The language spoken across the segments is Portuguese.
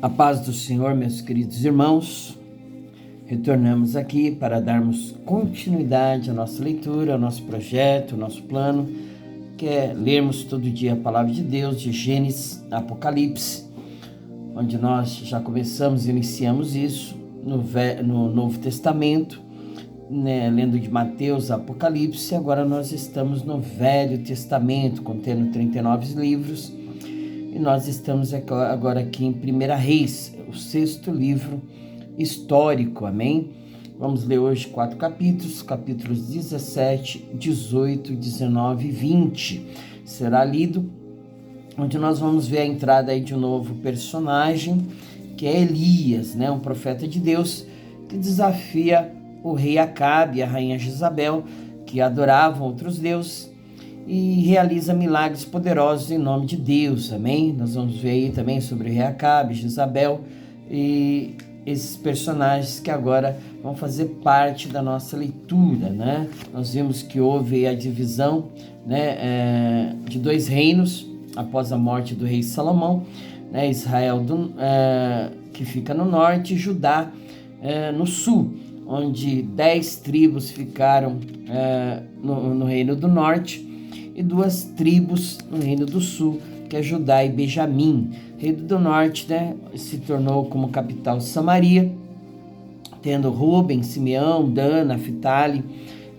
A paz do Senhor, meus queridos irmãos, retornamos aqui para darmos continuidade à nossa leitura, ao nosso projeto, ao nosso plano, que é lermos todo dia a palavra de Deus, de Gênesis a Apocalipse, onde nós já começamos e iniciamos isso no Novo Testamento, né, lendo de Mateus a Apocalipse. Agora nós estamos no Velho Testamento, contendo 39 livros, e nós estamos agora aqui em 1 Reis, o 6º livro histórico, amém? Vamos ler hoje 4 capítulos 17, 18, 19 e 20. Será lido, onde nós vamos ver a entrada aí de um novo personagem, que é Elias, né? Um profeta de Deus que desafia o rei Acabe e a rainha Jezabel, que adoravam outros deuses, e realiza milagres poderosos em nome de Deus, amém? Nós vamos ver aí também sobre o rei Acabe, Jezabel e esses personagens que agora vão fazer parte da nossa leitura, né? Nós vimos que houve a divisão, né, de 2 reinos após a morte do rei Salomão, né? Israel que fica no norte, e Judá no sul, onde 10 tribos ficaram no reino do norte, e 2 tribos no reino do sul, que é Judá e Benjamim. O reino do norte, né, se tornou como capital Samaria, tendo Ruben, Simeão, Dan, Naphtali,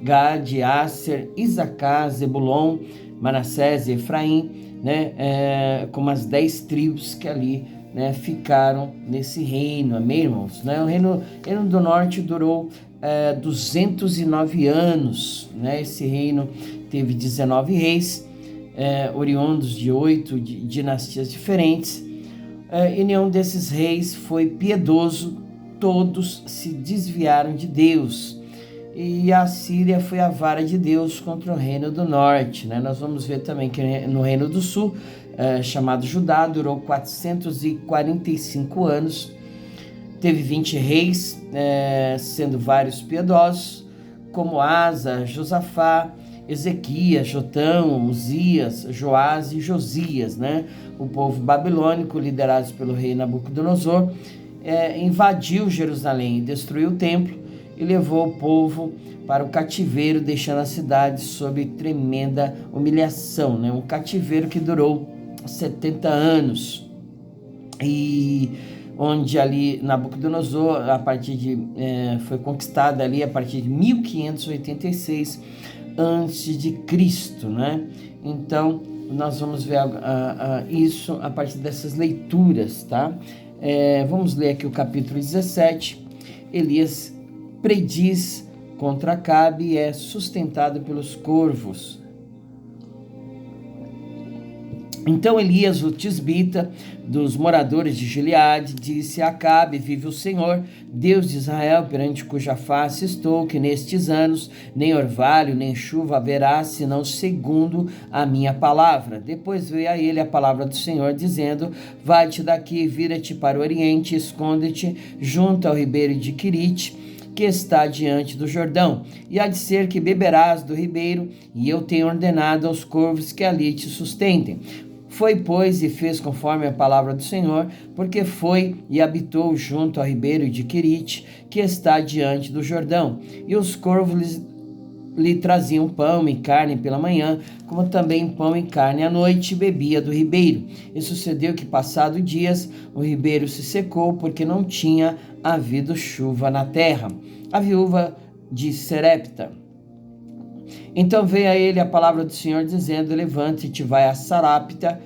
Gade, Asser, Isacar, Zebulon, Manassés e Efraim, né, como as 10 tribos que ali, né, ficaram nesse reino, amém, irmãos? Né? O reino do norte durou 209 anos, né? Esse reino teve 19 reis, oriundos de 8 dinastias diferentes, e nenhum desses reis foi piedoso, todos se desviaram de Deus, e a Síria foi a vara de Deus contra o reino do norte, né? Nós vamos ver também que no reino do sul, chamado Judá, durou 445 anos, teve 20 reis, sendo vários piedosos, como Asa, Josafá, Ezequias, Jotão, Uzias, Joás e Josias, né? O povo babilônico, liderado pelo rei Nabucodonosor, invadiu Jerusalém, destruiu o templo e levou o povo para o cativeiro, deixando a cidade sob tremenda humilhação, né? Um cativeiro que durou 70 anos, e onde ali Nabucodonosor foi conquistada ali a partir de 1586 antes de Cristo, né? Então nós vamos ver isso a partir dessas leituras, tá? Vamos ler aqui o capítulo 17. Elias prediz contra Acabe e é sustentado pelos corvos. Então Elias, o tisbita, dos moradores de Gileade, disse a Acabe: vive o Senhor, Deus de Israel, perante cuja face estou, que nestes anos nem orvalho nem chuva haverá, senão segundo a minha palavra. Depois veio a ele a palavra do Senhor, dizendo: vai-te daqui, vira-te para o oriente, esconde-te junto ao ribeiro de Querite, que está diante do Jordão, e há de ser que beberás do ribeiro, e eu tenho ordenado aos corvos que ali te sustentem. Foi, pois, e fez conforme a palavra do Senhor, porque foi e habitou junto ao ribeiro de Querite, que está diante do Jordão. E os corvos lhe traziam pão e carne pela manhã, como também pão e carne à noite, e bebia do ribeiro. E sucedeu que, passado dias, o ribeiro se secou, porque não tinha havido chuva na terra. A viúva de Serepta. Então veio a ele a palavra do Senhor, dizendo: levante-te, vai a Sarapta,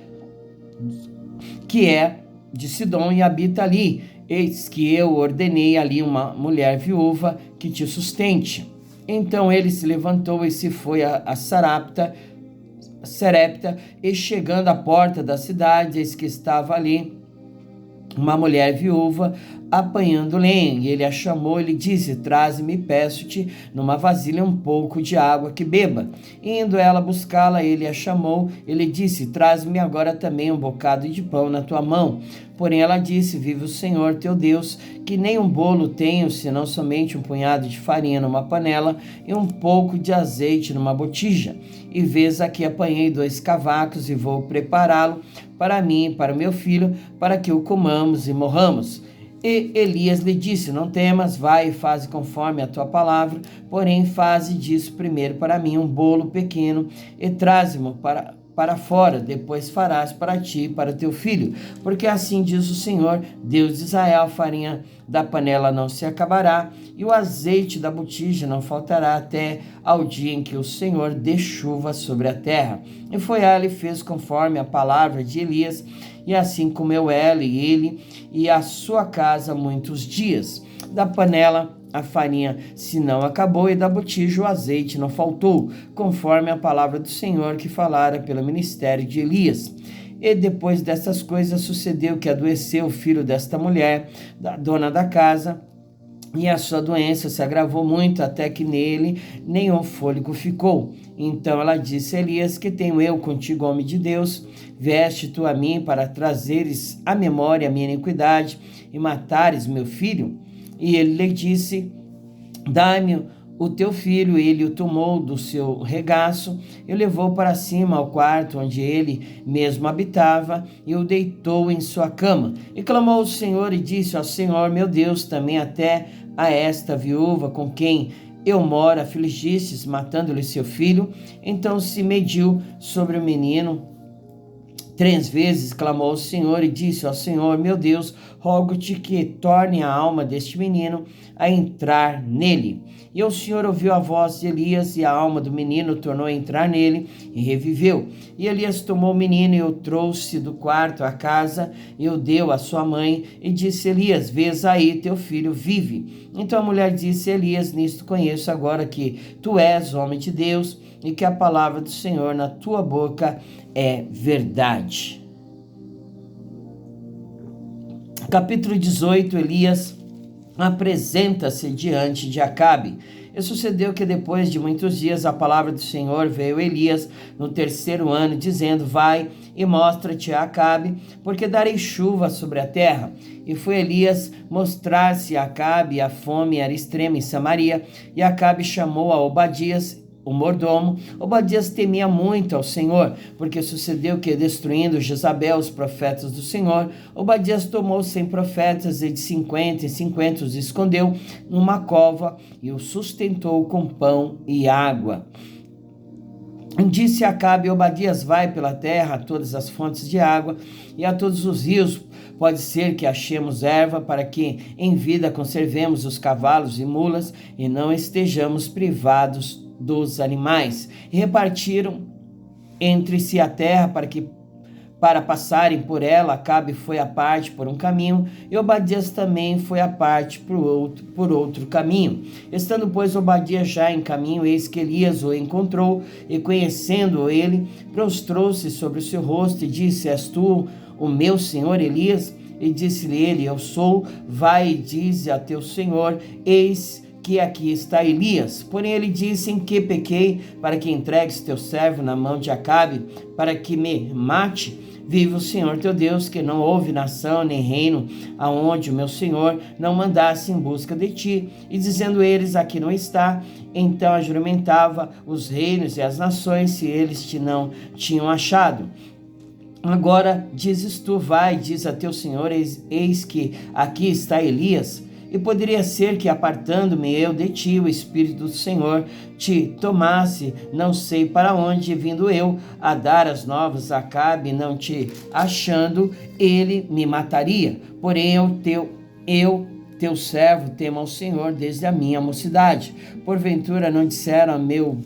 que é de Sidom, e habita ali. Eis que eu ordenei ali uma mulher viúva que te sustente. Então ele se levantou e se foi a Sarepta, e chegando à porta da cidade, eis que estava ali uma mulher viúva apanhando lenha. E ele a chamou e lhe disse: traze-me, peço-te, numa vasilha um pouco de água que beba. Indo ela buscá-la, ele a chamou e lhe disse: traze-me agora também um bocado de pão na tua mão. Porém ela disse: vive o Senhor teu Deus, que nem um bolo tenho, senão somente um punhado de farinha numa panela e um pouco de azeite numa botija. E vês aqui apanhei 2 cavacos e vou prepará-lo para mim e para o meu filho, para que o comamos e morramos. E Elias lhe disse: não temas, vai e faze conforme a tua palavra, porém faze disso primeiro para mim um bolo pequeno e traze-mo para fora, depois farás para ti e para teu filho, porque assim diz o Senhor, Deus de Israel: a farinha da panela não se acabará e o azeite da botija não faltará até ao dia em que o Senhor dê chuva sobre a terra. E foi ela e fez conforme a palavra de Elias, e assim comeu ela e ele e a sua casa muitos dias. Da panela a farinha se não acabou, e da botija o azeite não faltou, conforme a palavra do Senhor que falara pelo ministério de Elias. E depois dessas coisas sucedeu que adoeceu o filho desta mulher, da dona da casa, e a sua doença se agravou muito, até que nele nenhum fôlego ficou. Então ela disse a Elias: que tenho eu contigo, homem de Deus? Veste tu a mim para trazeres à memória a minha iniquidade e matares meu filho? E ele lhe disse: dai-me o teu filho. Ele o tomou do seu regaço e o levou para cima ao quarto onde ele mesmo habitava e o deitou em sua cama. E clamou ao Senhor e disse: ó Senhor meu Deus, também até a esta viúva com quem eu moro afligistes, matando-lhe seu filho. Então se mediu sobre o menino 3 vezes, clamou ao Senhor e disse: ó Senhor meu Deus, rogo-te que torne a alma deste menino a entrar nele. E o Senhor ouviu a voz de Elias, e a alma do menino tornou a entrar nele e reviveu. E Elias tomou o menino e o trouxe do quarto à casa e o deu à sua mãe e disse: Elias, vês aí, teu filho vive. Então a mulher disse a Elias: nisto conheço agora que tu és homem de Deus e que a palavra do Senhor na tua boca é verdade. Capítulo 18. Elias apresenta-se diante de Acabe. E sucedeu que depois de muitos dias a palavra do Senhor veio a Elias no 3º ano, dizendo: vai e mostra-te a Acabe, porque darei chuva sobre a terra. E foi Elias mostrar-se a Acabe, e a fome era extrema em Samaria. E Acabe chamou a Obadias, o mordomo. Obadias temia muito ao Senhor, porque sucedeu que, destruindo Jezabel os profetas do Senhor, Obadias tomou 100 profetas e de 50 em 50 os escondeu numa cova e os sustentou com pão e água. Disse Acabe: Obadias, vai pela terra a todas as fontes de água e a todos os rios. Pode ser que achemos erva, para que em vida conservemos os cavalos e mulas e não estejamos privados dos animais. E repartiram entre si a terra para passarem por ela. Acabe foi à parte por um caminho, e Obadias também foi à parte por outro caminho. Estando, pois, Obadias já em caminho, eis que Elias o encontrou, e conhecendo-o ele, prostrou-se sobre o seu rosto e disse: és tu o meu senhor Elias? E disse-lhe ele: eu sou. Vai e dize a teu senhor: eis que aqui está Elias. Porém ele disse: em que pequei, para que entregues teu servo na mão de Acabe, para que me mate? Vive o Senhor teu Deus, que não houve nação nem reino aonde o meu Senhor não mandasse em busca de ti. E dizendo eles: aqui não está, então ajuramentava os reinos e as nações, se eles te não tinham achado. Agora dizes tu: vai, diz a teu senhor, eis que aqui está Elias. E poderia ser que, apartando-me eu de ti, o Espírito do Senhor te tomasse, não sei para onde, vindo eu a dar as novas a Acabe, não te achando, ele me mataria. Porém teu servo, temo ao Senhor desde a minha mocidade. Porventura não disseram a meu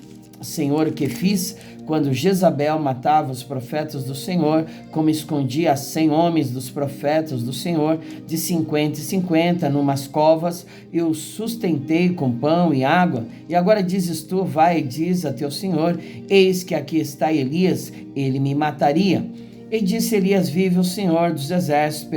Senhor o que fiz, quando Jezabel matava os profetas do Senhor, como escondia 100 homens dos profetas do Senhor, de 50 em 50, numas covas, e os sustentei com pão e água. E agora dizes tu: vai e diz a teu Senhor: eis que aqui está Elias, ele me mataria. E disse Elias: vive o Senhor dos exércitos,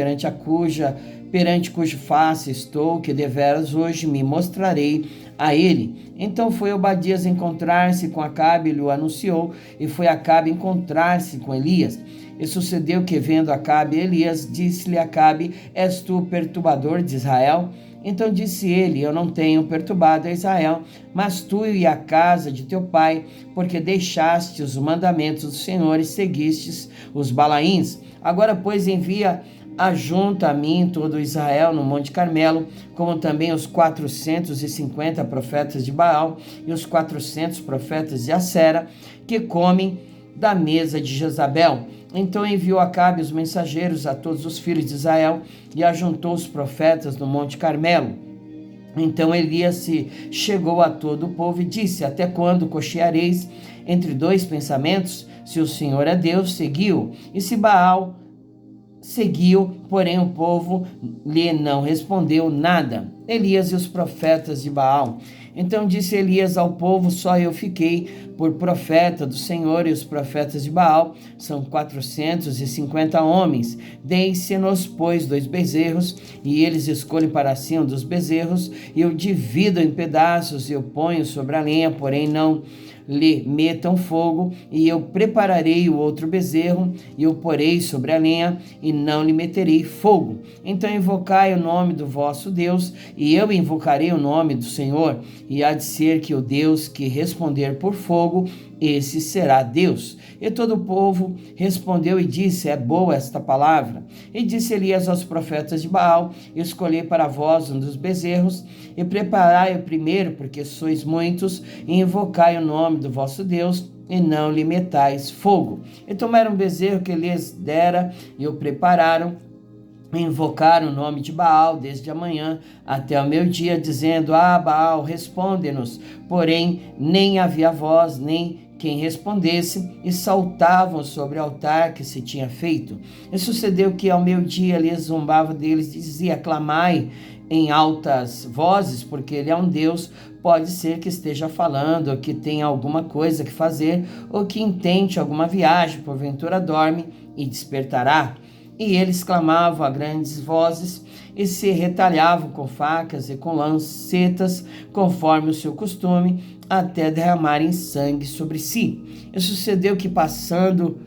perante cujo face estou, que deveras hoje me mostrarei a ele. Então foi Obadias encontrar-se com Acabe, e lhe anunciou, e foi Acabe encontrar-se com Elias. E sucedeu que, vendo Acabe Elias, disse-lhe Acabe: És tu o perturbador de Israel? Então disse ele: Eu não tenho perturbado a Israel, mas tu e a casa de teu pai, porque deixaste os mandamentos do Senhor e seguistes os Balaíns. Agora, pois, envia ajunta a mim todo Israel no Monte Carmelo, como também os 450 profetas de Baal e os 400 profetas de Acera, que comem da mesa de Jezabel. Então enviou Acabe os mensageiros a todos os filhos de Israel e ajuntou os profetas no Monte Carmelo. Então Elias se chegou a todo o povo e disse: Até quando cocheareis entre dois pensamentos? Se o Senhor é Deus, seguiu, e se Baal, seguiu. Porém o povo lhe não respondeu nada. Elias e os profetas de Baal. Então disse Elias ao povo: Só eu fiquei por profeta do Senhor, e os profetas de Baal são 450 homens. Deem-se-nos, pois, 2 bezerros, e eles escolhem para si um dos bezerros, e eu divido em pedaços, e eu ponho sobre a lenha, porém não lhe metam fogo, e eu prepararei o outro bezerro, e o porei sobre a lenha, e não lhe meterei fogo. Então invocai o nome do vosso Deus, e eu invocarei o nome do Senhor, e há de ser que o Deus que responder por fogo, esse será Deus. E todo o povo respondeu e disse: É boa esta palavra. E disse Elias aos profetas de Baal: Escolhei para vós um dos bezerros, e preparai o primeiro, porque sois muitos, e invocai o nome do vosso Deus, e não lhe metais fogo. E tomaram o bezerro que Elias dera, e o prepararam, invocaram o nome de Baal desde a manhã até o meio-dia, dizendo: Baal, responde-nos. Porém, nem havia voz, nem quem respondesse, e saltavam sobre o altar que se tinha feito. E sucedeu que ao meio-dia Elias zombava deles e dizia: Clamai em altas vozes, porque ele é um Deus. Pode ser que esteja falando, ou que tenha alguma coisa que fazer, ou que intente alguma viagem, porventura dorme e despertará. E eles clamavam a grandes vozes e se retalhavam com facas e com lancetas, conforme o seu costume, até derramarem sangue sobre si. E sucedeu que, passado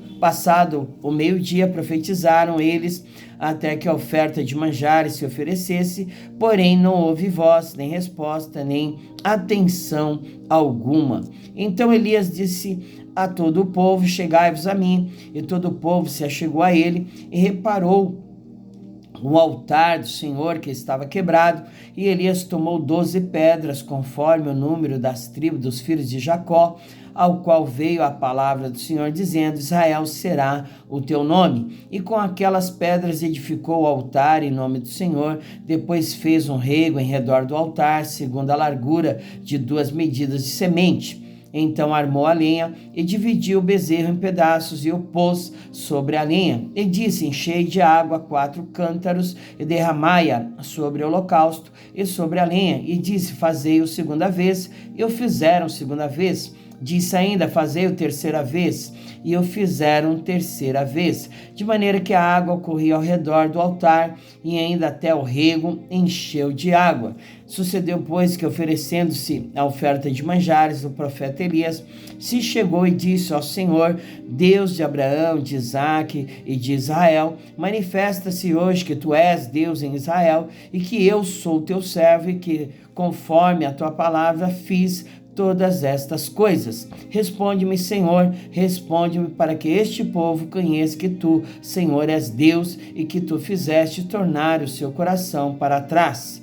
o meio-dia, profetizaram eles até que a oferta de manjares se oferecesse, porém não houve voz, nem resposta, nem atenção alguma. Então Elias disse a todo o povo: Chegai-vos a mim. E todo o povo se achegou a ele, e reparou o altar do Senhor que estava quebrado. E Elias tomou 12 pedras, conforme o número das tribos dos filhos de Jacó, ao qual veio a palavra do Senhor, dizendo: Israel será o teu nome. E com aquelas pedras edificou o altar em nome do Senhor. Depois fez um rego em redor do altar, segundo a largura de 2 medidas de semente. Então armou a lenha e dividiu o bezerro em pedaços e o pôs sobre a lenha. E disse: Enchei de água 4 cântaros e derramai-a sobre o holocausto e sobre a lenha. E disse: Fazei-o segunda vez. E o fizeram segunda vez. Disse ainda: Fazei-o terceira vez. E o fizeram terceira vez, de maneira que a água corria ao redor do altar, e ainda até o rego encheu de água. Sucedeu, pois, que, oferecendo-se a oferta de manjares, o profeta Elias se chegou e disse ao Senhor, Deus de Abraão, de Isaque e de Israel: Manifesta-se hoje que tu és Deus em Israel, e que eu sou teu servo, e que, conforme a tua palavra, fiz todas estas coisas. Responde-me, Senhor, responde-me, para que este povo conheça que tu, Senhor, és Deus, e que tu fizeste tornar o seu coração para trás.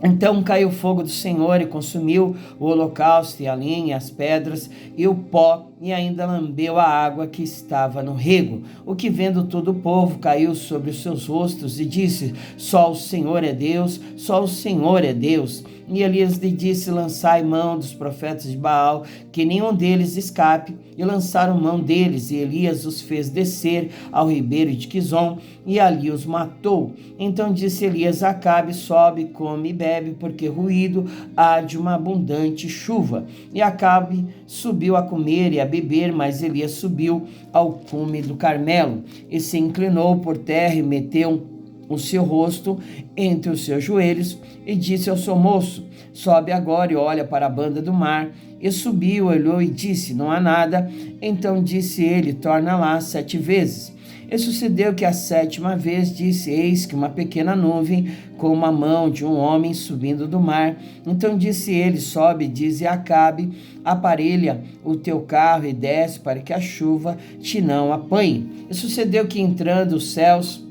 Então caiu o fogo do Senhor e consumiu o holocausto e a lenha e as pedras e o pó, e ainda lambeu a água que estava no rego. O que, vendo todo o povo, caiu sobre os seus rostos e disse: Só o Senhor é Deus, só o Senhor é Deus. E Elias lhe disse: Lançai mão dos profetas de Baal, que nenhum deles escape. E lançaram mão deles, e Elias os fez descer ao ribeiro de Quizon, e ali os matou. Então disse Elias a Acabe: Sobe, come e bebe, porque ruído há de uma abundante chuva. E Acabe subiu a comer e a beber, mas Elias subiu ao cume do Carmelo, e se inclinou por terra e meteu o seu rosto entre os seus joelhos e disse ao seu moço: sobe agora e olha para a banda do mar. E subiu, olhou e disse: não há nada. Então disse ele: torna lá 7 vezes. E sucedeu que a 7ª vez disse: eis que uma pequena nuvem com uma mão de um homem subindo do mar. Então disse ele: sobe, dize a Acabe: aparelha o teu carro e desce, para que a chuva te não apanhe. E sucedeu que, entrando, os céus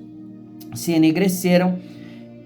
se enegreceram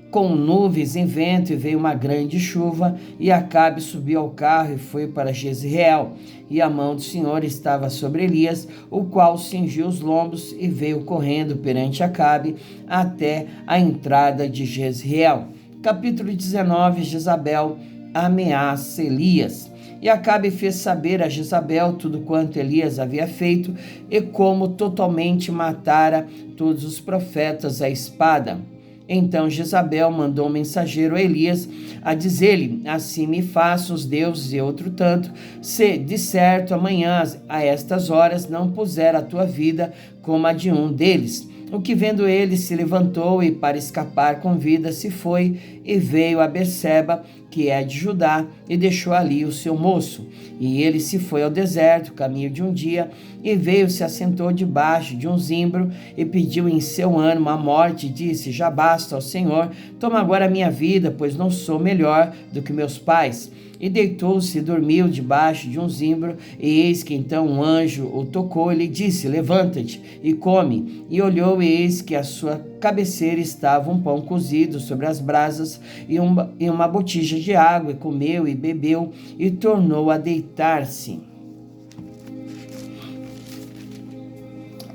com nuvens em vento, e veio uma grande chuva, e Acabe subiu ao carro e foi para Jezreel. E a mão do Senhor estava sobre Elias, o qual cingiu os lombos e veio correndo perante Acabe até a entrada de Jezreel. Capítulo 19. Jezabel ameaça Elias. E Acabe fez saber a Jezabel tudo quanto Elias havia feito e como totalmente matara todos os profetas à espada. Então Jezabel mandou um mensageiro a Elias a dizer-lhe: assim me façam os deuses e outro tanto, se de certo amanhã a estas horas não puser a tua vida como a de um deles. O que vendo ele se levantou e para escapar com vida se foi e veio a Berseba, que é de Judá, e deixou ali o seu moço. E ele se foi ao deserto, caminho de um dia, e veio, se assentou debaixo de um zimbro e pediu em seu ânimo a morte, e disse: já basta, ó Senhor, toma agora a minha vida, pois não sou melhor do que meus pais. E deitou-se e dormiu debaixo de um zimbro, e eis que então um anjo o tocou e lhe disse: levanta-te e come. E olhou, e eis que à sua cabeceira estava um pão cozido sobre as brasas e uma botija de água, e comeu e bebeu e tornou a deitar-se.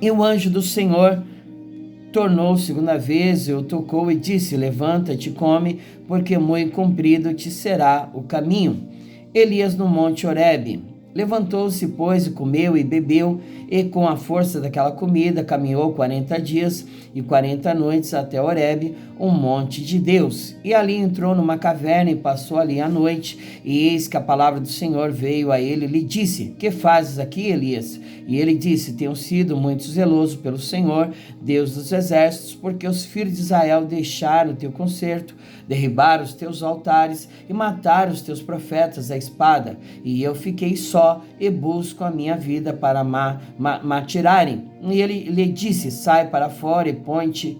E o anjo do Senhor tornou 2ª vez e o tocou e disse: levanta-te e come, porque muito comprido te será o caminho. Elias no monte Horebe. Levantou-se, pois, e comeu e bebeu, e com a força daquela comida caminhou 40 dias e 40 noites até Horebe, um monte de Deus. E ali entrou numa caverna e passou ali a noite. E eis que a palavra do Senhor veio a ele e lhe disse: que fazes aqui, Elias? E ele disse: tenho sido muito zeloso pelo Senhor, Deus dos exércitos, porque os filhos de Israel deixaram o teu concerto, derribaram os teus altares e mataram os teus profetas à espada. E eu fiquei só e busco a minha vida para matirarem. E ele lhe disse: sai para fora e põe-te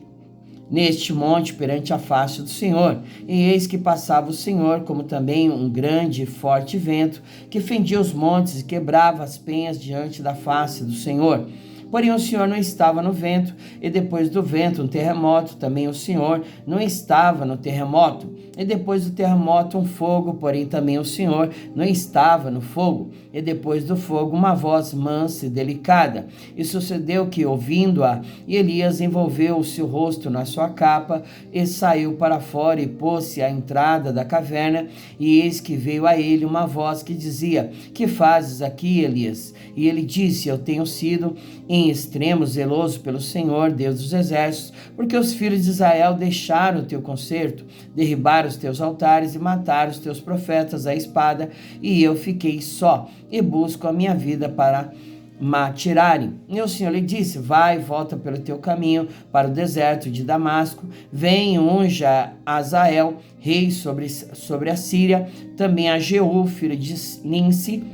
neste monte perante a face do Senhor. E eis que passava o Senhor, como também um grande e forte vento, que fendia os montes e quebrava as penhas diante da face do Senhor. Porém o Senhor não estava no vento, e depois do vento um terremoto, também o Senhor não estava no terremoto. E depois do terremoto um fogo, porém também o Senhor não estava no fogo. E depois do fogo uma voz mansa e delicada. E sucedeu que, ouvindo-a, Elias envolveu o seu rosto na sua capa e saiu para fora e pôs-se à entrada da caverna. E eis que veio a ele uma voz que dizia: que fazes aqui, Elias? E ele disse: eu tenho sido em extremo zeloso pelo Senhor, Deus dos exércitos, porque os filhos de Israel deixaram o teu concerto, derribaram os teus altares e mataram os teus profetas à espada, e eu fiquei só e busco a minha vida para matirarem. E o Senhor lhe disse: vai, volta pelo teu caminho para o deserto de Damasco, vem e unja a Azael, rei sobre a Síria, também a Jeú, filho de Ninsi,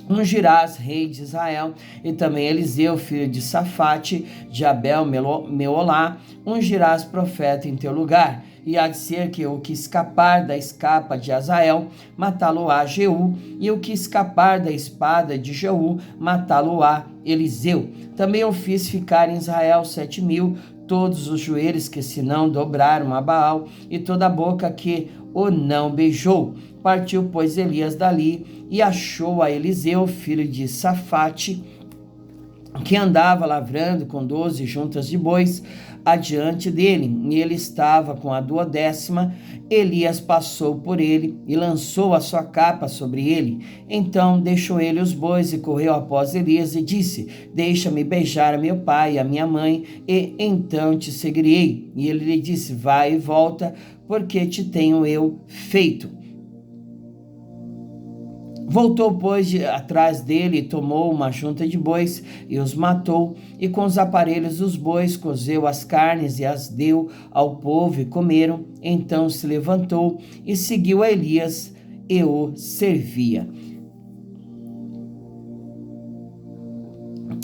ungirás rei de Israel, e também Eliseu, filho de Safate, de Abel Meolá, ungirás profeta em teu lugar. E há de ser que o que escapar da escapa de Azael, matá-lo-á Jeú, e o que escapar da espada de Jeú, matá-lo-á Eliseu. Também eu fiz ficar em Israel 7.000, todos os joelhos que se não dobraram a Baal, e toda a boca que o não beijou. Partiu, pois, Elias dali, e achou a Eliseu, filho de Safate, que andava lavrando com 12 juntas de bois adiante dele, e ele estava com a 12ª. Elias passou por ele e lançou a sua capa sobre ele. Então deixou ele os bois e correu após Elias e disse: deixa-me beijar a meu pai e a minha mãe, e então te seguirei. E ele lhe disse: vai e volta, porque te tenho eu feito. Voltou, pois, atrás dele e tomou uma junta de bois e os matou, e com os aparelhos dos bois cozeu as carnes e as deu ao povo e comeram. Então se levantou e seguiu a Elias e o servia.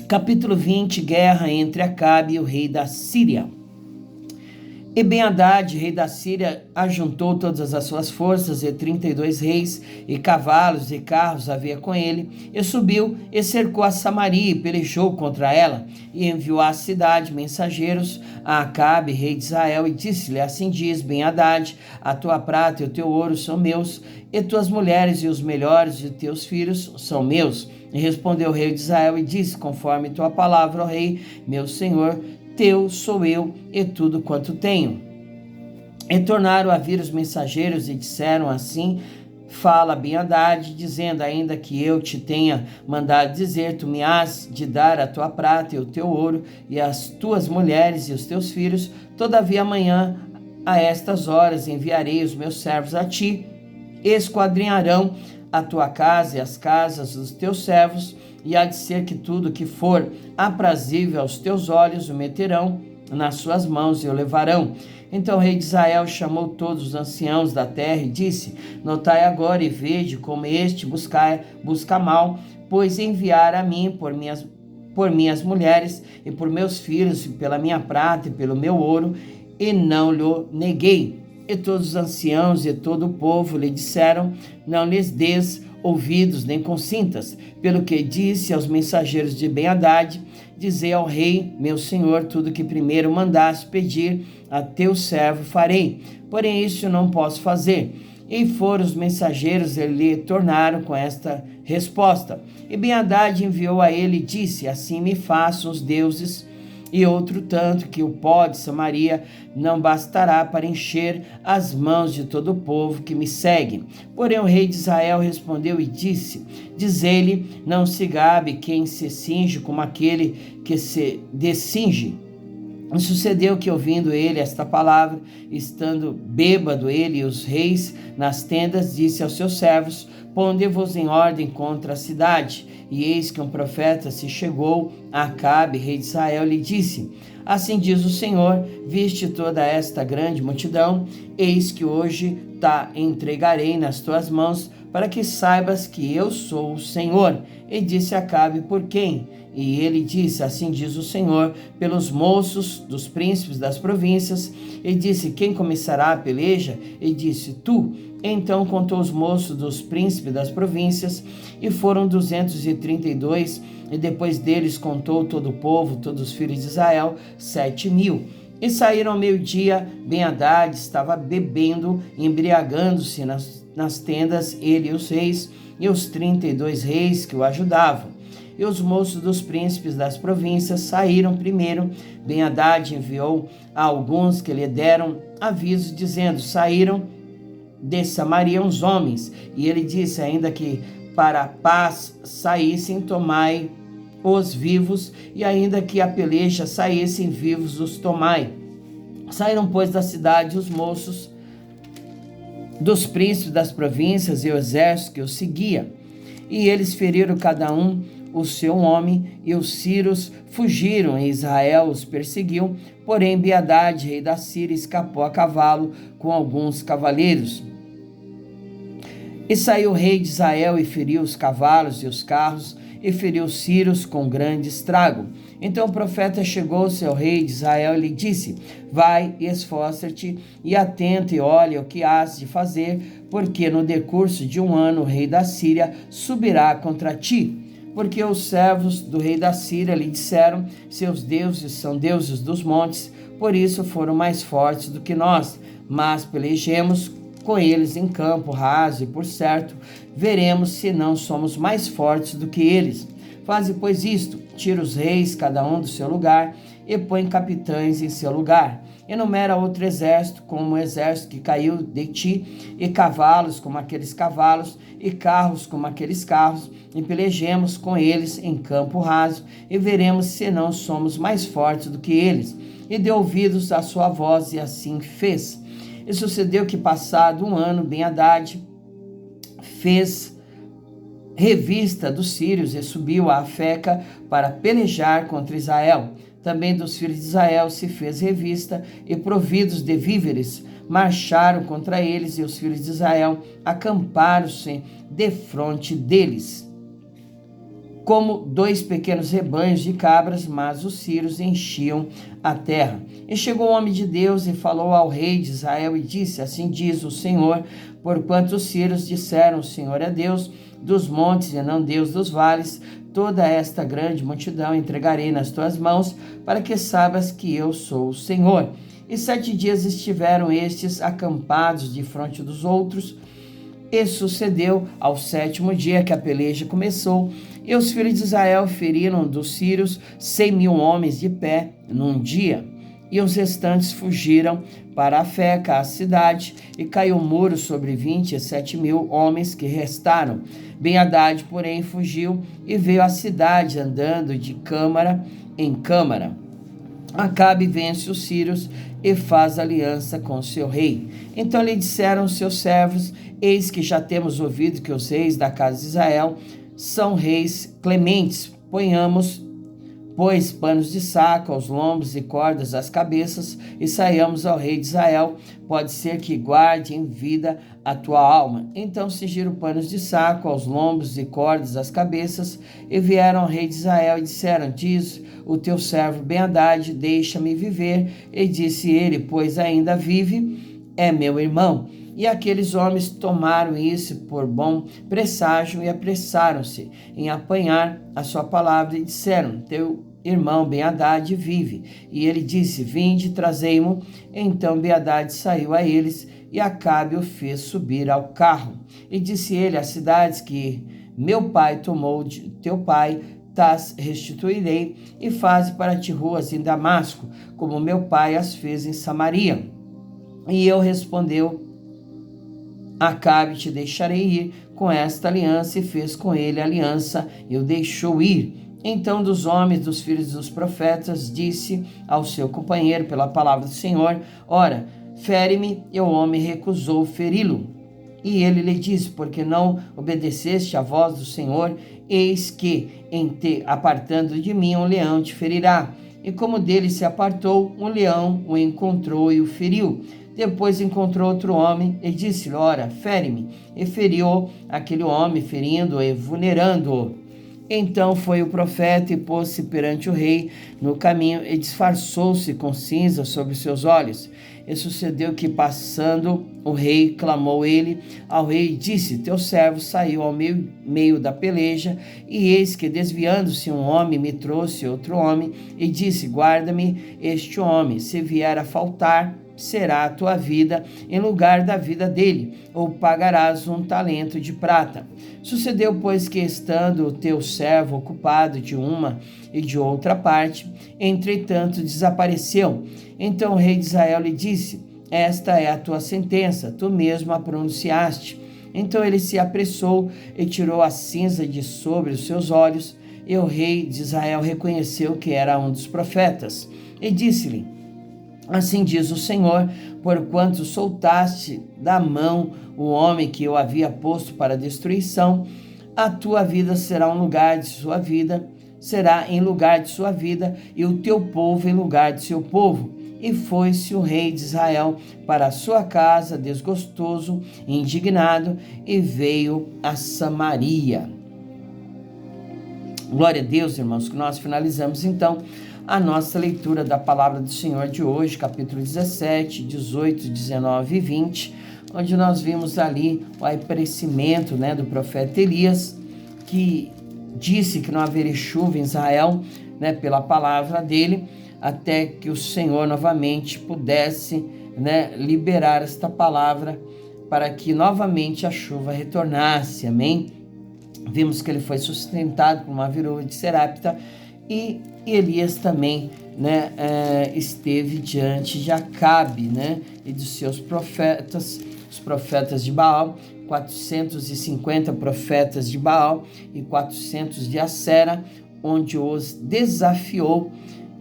Capítulo 20, guerra entre Acabe e o rei da Síria. E Ben-Hadad, rei da Síria, ajuntou todas as suas forças, e 32 reis, e cavalos e carros havia com ele, e subiu e cercou a Samaria, e pelejou contra ela, e enviou à cidade mensageiros a Acabe, rei de Israel, e disse-lhe: assim diz Ben-Hadad: a tua prata e o teu ouro são meus, e tuas mulheres e os melhores de teus filhos são meus. E respondeu o rei de Israel e disse: conforme tua palavra, ó rei, meu senhor, teu sou eu e tudo quanto tenho. E tornaram a vir os mensageiros e disseram assim: fala Ben-Hadad, dizendo: ainda que eu te tenha mandado dizer, tu me has de dar a tua prata e o teu ouro, e as tuas mulheres e os teus filhos, todavia amanhã, a estas horas, enviarei os meus servos a ti, esquadrinharão a tua casa e as casas dos teus servos, e há de ser que tudo que for aprazível aos teus olhos o meterão nas suas mãos e o levarão. Então o rei de Israel chamou todos os anciãos da terra e disse: notai agora e vede como este busca mal, pois enviar a mim por minhas mulheres e por meus filhos, e pela minha prata e pelo meu ouro, e não lhe neguei. E todos os anciãos e todo o povo lhe disseram: não lhes des ouvidos nem consintas, pelo que disse aos mensageiros de Ben-Hadad: dizei ao rei, meu senhor, tudo que primeiro mandaste pedir a teu servo farei, porém isso não posso fazer. E foram os mensageiros e lhe tornaram com esta resposta. E Ben-Hadad enviou a ele e disse: assim me façam os deuses e outro tanto, que o pó de Samaria não bastará para encher as mãos de todo o povo que me segue. Porém o rei de Israel respondeu e disse: diz-lhe, não se gabe quem se cinge como aquele que se descinge. E sucedeu que, ouvindo ele esta palavra, estando bêbado ele e os reis nas tendas, disse aos seus servos: ponde-vos em ordem contra a cidade. E eis que um profeta se chegou a Acabe, rei de Israel, e lhe disse: assim diz o Senhor, viste toda esta grande multidão, eis que hoje entregarei nas tuas mãos, para que saibas que eu sou o Senhor. E disse Acabe: por quem? E ele disse: assim diz o Senhor, pelos moços dos príncipes das províncias. E disse: quem começará a peleja? E disse: tu. Então contou os moços dos príncipes das províncias, e foram 232, e depois deles contou todo o povo, todos os filhos de Israel, 7.000. E saíram ao meio-dia, Ben-Hadad estava bebendo, embriagando-se nas tendas, ele e os reis, e os 32 reis que o ajudavam. E os moços dos príncipes das províncias saíram primeiro. Ben-Hadad enviou a alguns que lhe deram aviso, dizendo: saíram de Samaria uns homens. E ele disse: ainda que para a paz saíssem, tomai os vivos, e ainda que a peleja saíssem vivos, os tomai. Saíram, pois, da cidade os moços dos príncipes das províncias e o exército que os seguia. E eles feriram cada um o seu homem, e os sírios fugiram, e Israel os perseguiu. Porém Ben-Hadad, rei da Síria, escapou a cavalo com alguns cavaleiros. E saiu o rei de Israel e feriu os cavalos e os carros, e feriu os sírios com grande estrago. Então o profeta chegou-se ao rei de Israel e lhe disse: vai e esforça-te, e atenta e olha o que has de fazer, porque no decurso de um ano o rei da Síria subirá contra ti. Porque os servos do rei da Síria lhe disseram: seus deuses são deuses dos montes, por isso foram mais fortes do que nós. Mas pelejemos com eles em campo raso, e por certo veremos se não somos mais fortes do que eles. Faze, pois, isto: tira os reis, cada um do seu lugar, e põe capitães em seu lugar. Enumera outro exército, como o exército que caiu de ti, e cavalos como aqueles cavalos, e carros como aqueles carros, e pelejemos com eles em campo raso, e veremos se não somos mais fortes do que eles. E deu ouvidos à sua voz, e assim fez. E sucedeu que, passado um ano, Ben-Hadad fez revista dos sírios e subiu a Afeca para pelejar contra Israel. Também dos filhos de Israel se fez revista e, providos de víveres, marcharam contra eles, e os filhos de Israel acamparam-se defronte deles, como 2 pequenos rebanhos de cabras, mas os sírios enchiam a terra. E chegou o homem de Deus e falou ao rei de Israel e disse: assim diz o Senhor, porquanto os sírios disseram, o Senhor é Deus dos montes e não Deus dos vales, toda esta grande multidão entregarei nas tuas mãos, para que saibas que eu sou o Senhor. E 7 dias estiveram estes acampados de frente dos outros, e sucedeu ao 7º dia que a peleja começou, e os filhos de Israel feriram dos sírios 100.000 homens de pé num dia, e os restantes fugiram para Afeca, a cidade, e caiu o muro sobre 27.000 homens que restaram. Ben-Hadad, porém, fugiu e veio à cidade andando de câmara em câmara. Acabe vence os sírios e faz aliança com seu rei. Então lhe disseram seus servos: eis que já temos ouvido que os reis da casa de Israel são reis clementes. Ponhamos, pois, panos de saco aos lombos e cordas às cabeças, e saiamos ao rei de Israel. Pode ser que guarde em vida a tua alma. Então cingiram panos de saco aos lombos e cordas às cabeças, e vieram ao rei de Israel e disseram: diz o teu servo Ben-Hadad, deixa-me viver. E disse ele: pois ainda vive, é meu irmão. E aqueles homens tomaram isso por bom presságio e apressaram-se em apanhar a sua palavra e disseram: teu irmão Ben-Hadad vive. E ele disse: vinde, trazei-mo. Então Ben-Hadad saiu a eles, e Acabe o fez subir ao carro. E disse ele: as cidades que meu pai tomou de teu pai, tas restituirei, e faze para ti ruas em Damasco, como meu pai as fez em Samaria. E eu respondeu: Acabe te deixarei ir com esta aliança, e fez com ele aliança, e o deixou ir. Então dos homens dos filhos dos profetas disse ao seu companheiro pela palavra do Senhor: ora, fere-me. E o homem recusou feri-lo. E ele lhe disse: porque não obedeceste à voz do Senhor? Eis que, em te apartando de mim, um leão te ferirá. E como dele se apartou, um leão o encontrou e o feriu. Depois encontrou outro homem e disse-lhe: ora, fere-me. E feriu aquele homem, ferindo-o e vulnerando-o. Então foi o profeta e pôs-se perante o rei no caminho e disfarçou-se com cinza sobre seus olhos. E sucedeu que, passando o rei, clamou ele ao rei e disse: teu servo saiu ao meio da peleja, e eis que, desviando-se um homem, me trouxe outro homem e disse: guarda-me este homem, se vier a faltar, será a tua vida em lugar da vida dele, ou pagarás 1 talento de prata. Sucedeu, pois, que, estando o teu servo ocupado de uma e de outra parte, entretanto desapareceu. Então o rei de Israel lhe disse: esta é a tua sentença, tu mesmo a pronunciaste. Então ele se apressou e tirou a cinza de sobre os seus olhos, e o rei de Israel reconheceu que era um dos profetas, e disse-lhe: assim diz o Senhor, porquanto soltaste da mão o homem que eu havia posto para destruição, a tua vida será um lugar de sua vida, será em lugar de sua vida, e o teu povo em lugar de seu povo. E foi-se o rei de Israel para a sua casa, desgostoso, indignado, e veio a Samaria. Glória a Deus, irmãos, que nós finalizamos então a nossa leitura da palavra do Senhor de hoje, capítulo 17, 18, 19 e 20, onde nós vimos ali o aparecimento, do profeta Elias, que disse que não haveria chuva em Israel, pela palavra dele, até que o Senhor novamente pudesse, liberar esta palavra para que novamente a chuva retornasse, amém? Vimos que ele foi sustentado por uma viúva de Serapta, e Elias também, esteve diante de Acabe, e dos seus profetas, os profetas de Baal, 450 profetas de Baal e 400 de Acera, onde os desafiou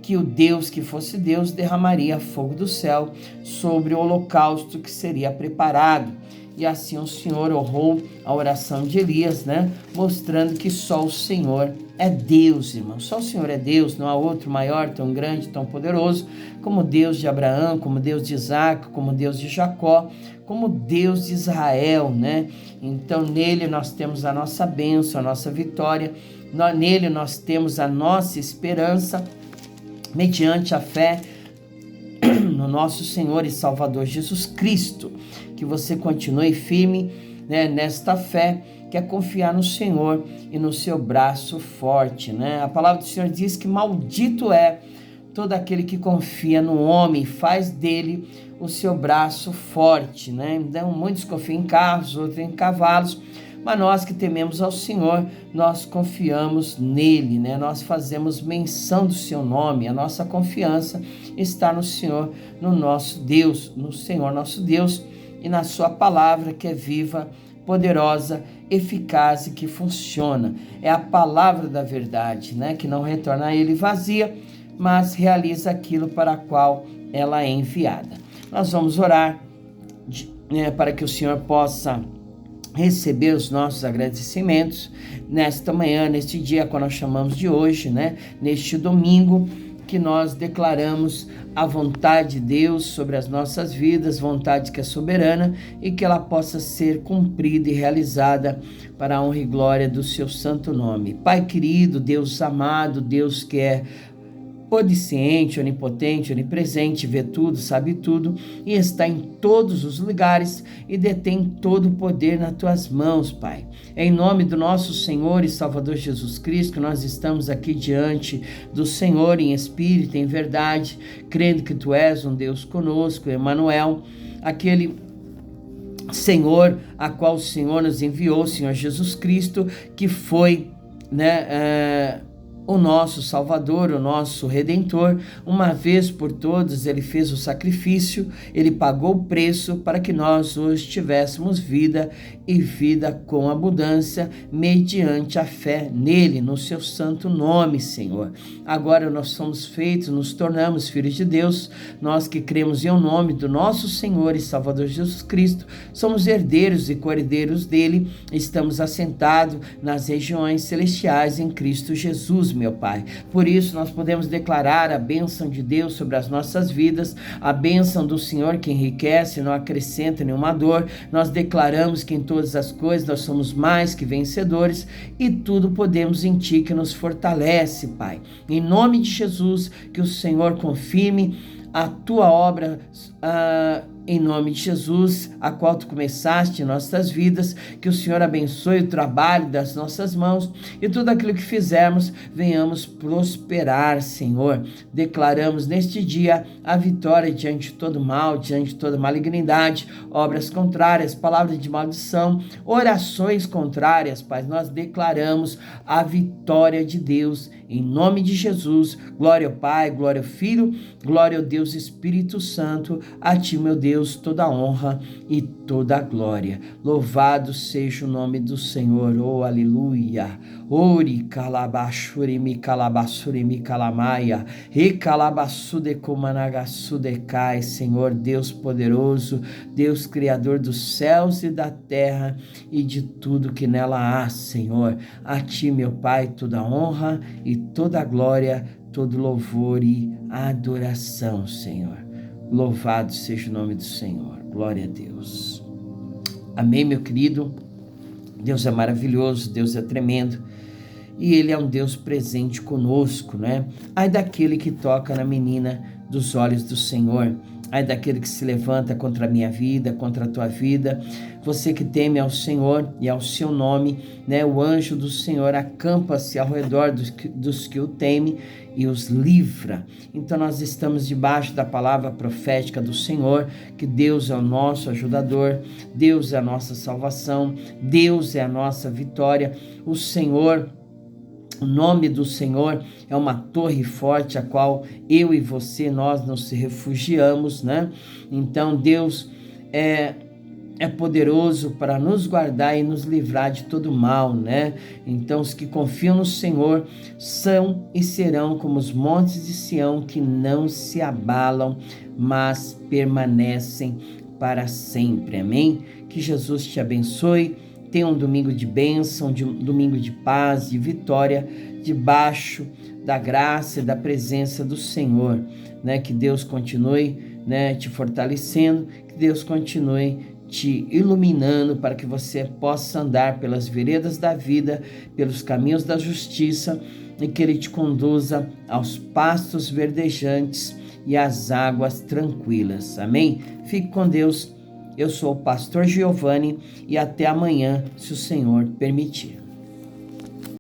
que o Deus que fosse Deus derramaria fogo do céu sobre o holocausto que seria preparado. e assim o Senhor honrou a oração de Elias, né? Mostrando que só o Senhor é Deus, irmão. Só o Senhor é Deus, não há outro maior, tão grande, tão poderoso, como Deus de Abraão, como Deus de Isaac, como Deus de Jacó, como Deus de Israel, né? Então nele nós temos a nossa bênção, a nossa vitória, nele nós temos a nossa esperança, mediante a fé no nosso Senhor e Salvador Jesus Cristo. Que você continue firme, né, nesta fé, que é confiar no Senhor e no seu braço forte, né? A palavra do Senhor diz que maldito é todo aquele que confia no homem, faz dele o seu braço forte, né? Então, muitos confiam em carros, outros em cavalos, mas nós que tememos ao Senhor, nós confiamos nele, né? Nós fazemos menção do seu nome, a nossa confiança está no Senhor, no nosso Deus, no Senhor nosso Deus e na sua palavra que é viva, poderosa, eficaz e que funciona. É a palavra da verdade, né? Que não retorna a ele vazia, mas realiza aquilo para a qual ela é enviada. Nós vamos orar para que o Senhor possa receber os nossos agradecimentos nesta manhã, neste dia, quando nós chamamos de hoje, né? Neste domingo, que nós declaramos a vontade de Deus sobre as nossas vidas, vontade que é soberana e que ela possa ser cumprida e realizada para a honra e glória do seu santo nome. Pai querido, Deus amado, Deus que é onisciente, onipotente, onipresente, vê tudo, sabe tudo e está em todos os lugares e detém todo o poder nas tuas mãos, Pai. É em nome do nosso Senhor e Salvador Jesus Cristo que nós estamos aqui diante do Senhor em espírito, em verdade, crendo que tu és um Deus conosco, Emmanuel, aquele Senhor a qual o Senhor nos enviou, Senhor Jesus Cristo, que foi, o nosso Salvador, o nosso Redentor. Uma vez por todas ele fez o sacrifício, ele pagou o preço para que nós hoje tivéssemos vida e vida com abundância, mediante a fé nele, no seu santo nome, Senhor. Agora nós somos feitos, nos tornamos filhos de Deus, nós que cremos em o nome do nosso Senhor e Salvador Jesus Cristo, somos herdeiros e co-herdeiros dele, estamos assentados nas regiões celestiais em Cristo Jesus, meu Pai. Por isso nós podemos declarar a bênção de Deus sobre as nossas vidas, a bênção do Senhor que enriquece, não acrescenta nenhuma dor. Nós declaramos que em todas as coisas nós somos mais que vencedores e tudo podemos em Ti que nos fortalece, Pai. Em nome de Jesus, que o Senhor confirme a Tua obra, em nome de Jesus, a qual Tu começaste em nossas vidas, que o Senhor abençoe o trabalho das nossas mãos e tudo aquilo que fizermos, venhamos prosperar, Senhor. Declaramos neste dia a vitória diante de todo mal, diante de toda malignidade, obras contrárias, palavras de maldição, orações contrárias, Pai. Nós declaramos a vitória de Deus, em nome de Jesus. Glória ao Pai, glória ao Filho, glória ao Deus Espírito Santo. A Ti, meu Deus, toda a honra e toda a glória. Louvado seja o nome do Senhor. Oh, aleluia. Ori calabashuri mi calabasuri mi calamaia. E calabassude comanagasude cai. Senhor Deus poderoso, Deus criador dos céus e da terra e de tudo que nela há, Senhor. A Ti, meu Pai, toda a honra e toda a glória, todo louvor e adoração, Senhor. Louvado seja o nome do Senhor. Glória a Deus. Amém, meu querido. Deus é maravilhoso, Deus é tremendo. E Ele é um Deus presente conosco, né? Ai daquele que toca na menina dos olhos do Senhor. Ai daquele que se levanta contra a minha vida, contra a tua vida. Você que teme ao Senhor e ao seu nome, né? O anjo do Senhor acampa-se ao redor dos que o temem e os livra. Então nós estamos debaixo da palavra profética do Senhor, que Deus é o nosso ajudador, Deus é a nossa salvação, Deus é a nossa vitória. O Senhor, o nome do Senhor é uma torre forte a qual eu e você, nós nos refugiamos, né? Então Deus é poderoso para nos guardar e nos livrar de todo mal, né? Então os que confiam no Senhor são e serão como os montes de Sião, que não se abalam, mas permanecem para sempre. Amém? Que Jesus te abençoe. Tenha um domingo de bênção, um domingo de paz, de vitória, debaixo da graça e da presença do Senhor, né? Que Deus continue, né, te fortalecendo, que Deus continue te iluminando para que você possa andar pelas veredas da vida, pelos caminhos da justiça, e que Ele te conduza aos pastos verdejantes e às águas tranquilas. Amém? Fique com Deus. Eu sou o pastor Giovanni e até amanhã, se o Senhor permitir.